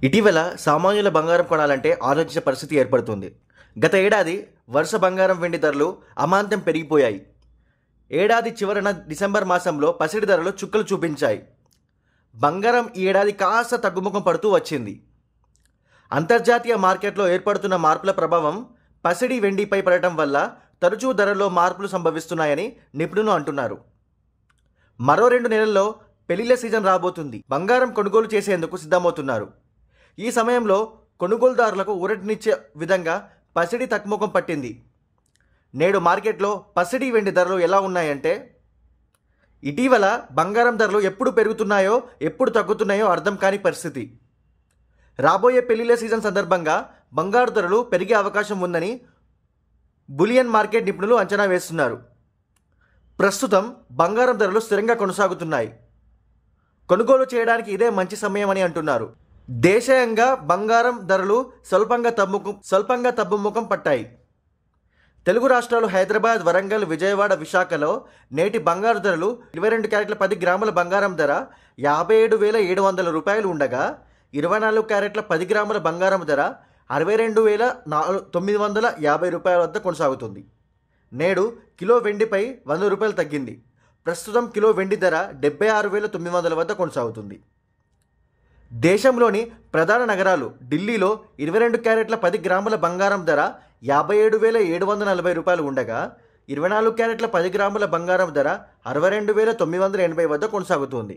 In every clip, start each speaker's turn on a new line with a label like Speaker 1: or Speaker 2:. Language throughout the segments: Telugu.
Speaker 1: ఇటీవల సామాన్యుల బంగారం కొనాలంటే ఆలోచించే పరిస్థితి ఏర్పడుతుంది. గత ఏడాది వరుస బంగారం వెండి ధరలు అమాంతం పెరిగిపోయాయి. ఏడాది చివరన డిసెంబర్ మాసంలో పసిడి ధరలు చుక్కలు చూపించాయి. బంగారం ఈ ఏడాది కాస్త తగ్గుముఖం పడుతూ వచ్చింది. అంతర్జాతీయ మార్కెట్లో ఏర్పడుతున్న మార్పుల ప్రభావం పసిడి వెండిపై పడటం వల్ల తరచూ ధరల్లో మార్పులు సంభవిస్తున్నాయని నిపుణులు అంటున్నారు. మరో 2 నెలల్లో పెళ్లిళ్ల సీజన్ రాబోతుంది. బంగారం కొనుగోలు చేసేందుకు సిద్ధమవుతున్నారు. ఈ సమయంలో కొనుగోలుదారులకు ఊరటనిచ్చే విధంగా పసిడి తగ్గుముఖం పట్టింది. నేడు మార్కెట్లో పసిడి వెండి ధరలు ఎలా ఉన్నాయంటే, ఇటీవల బంగారం ధరలు ఎప్పుడు పెరుగుతున్నాయో ఎప్పుడు తగ్గుతున్నాయో అర్థం కాని పరిస్థితి. రాబోయే పెళ్లిళ్ల సీజన్ సందర్భంగా బంగారు ధరలు పెరిగే అవకాశం ఉందని బులియన్ మార్కెట్ నిపుణులు అంచనా వేస్తున్నారు. ప్రస్తుతం బంగారం ధరలు స్థిరంగా కొనసాగుతున్నాయి. కొనుగోలు చేయడానికి ఇదే మంచి సమయం అని అంటున్నారు. దేశీయంగా బంగారం ధరలు స్వల్పంగా తగ్గుముఖం పట్టాయి. తెలుగు రాష్ట్రాలు హైదరాబాద్, వరంగల్, విజయవాడ, విశాఖలో నేటి బంగారు ధరలు 22 క్యారెట్ల 10 గ్రాముల బంగారం ధర 57,700 రూపాయలు ఉండగా, 24 క్యారెట్ల 10 గ్రాముల బంగారం ధర 62,950 రూపాయల వద్ద కొనసాగుతుంది. నేడు కిలో వెండిపై 100 రూపాయలు తగ్గింది. ప్రస్తుతం కిలో వెండి ధర 76,900 వద్ద కొనసాగుతుంది. దేశంలోని ప్రధాన నగరాలు ఢిల్లీలో 22 క్యారెట్ల 10 గ్రాముల బంగారం ధర 57,740 రూపాయలు ఉండగా, 24 క్యారెట్ల 10 గ్రాముల బంగారం ధర 62,980 వద్ద కొనసాగుతుంది.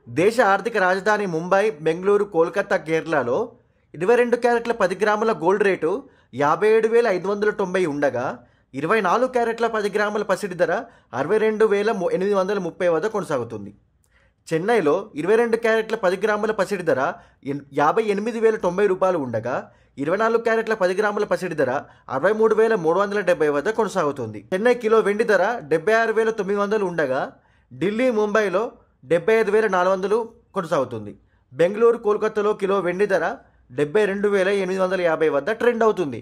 Speaker 1: దేశ ఆర్థిక రాజధాని ముంబై, బెంగళూరు, కోల్కతా, కేరళలో 22 క్యారెట్ల 10 గ్రాముల గోల్డ్ రేటు 57,590 ఉండగా, 24 క్యారెట్ల 10 గ్రాముల పసిడి ధర 62,830 వద్ద కొనసాగుతుంది. చెన్నైలో 22 క్యారెట్ల 10 గ్రాముల పసిడి ధర 58,090 రూపాయలు ఉండగా, 24 క్యారెట్ల 10 గ్రాముల పసిడి ధర 63,370 వద్ద కొనసాగుతుంది. చెన్నై కిలో వెండి ధర 76,900 ఉండగా, ఢిల్లీ, ముంబైలో 75,400 కొనసాగుతుంది. బెంగళూరు, కోల్కతాలో కిలో వెండి ధర 72,850 వద్ద ట్రెండ్ అవుతుంది.